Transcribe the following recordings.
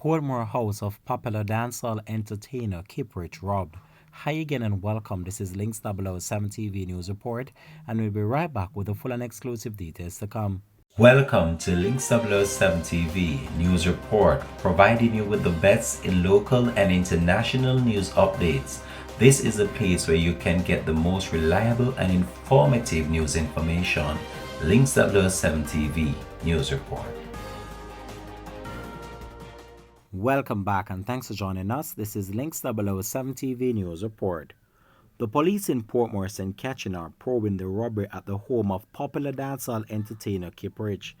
Portmore house of popular dancehall entertainer Kiprich robbed. Hi again and welcome. This is Links 007 TV News Report, and we'll be right back with the full and exclusive details to come. Welcome to Links 007 TV News Report, providing you with the best in local and international news updates. This is a place where you can get the most reliable and informative news information. Links 007 TV News Report. Welcome back and thanks for joining us. This is Links 007 TV News Report. The police in Portmore St. Catherine are probing the robbery at the home of popular dancehall entertainer Kiprich.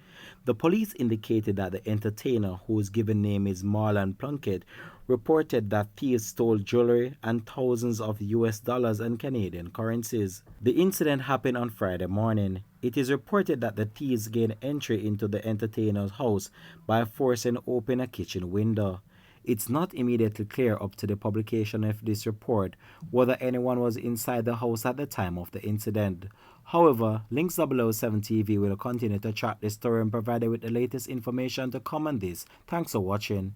The police indicated that the entertainer, whose given name is Marlon Plunkett, reported that thieves stole jewelry and thousands of US dollars and Canadian currencies. The incident happened on Friday morning. It is reported that the thieves gained entry into the entertainer's house by forcing open a kitchen window. It's not immediately clear up to the publication of this report whether anyone was inside the house at the time of the incident. However, Links 007 TV will continue to track this story and provide you with the latest information to come on this. Thanks for watching.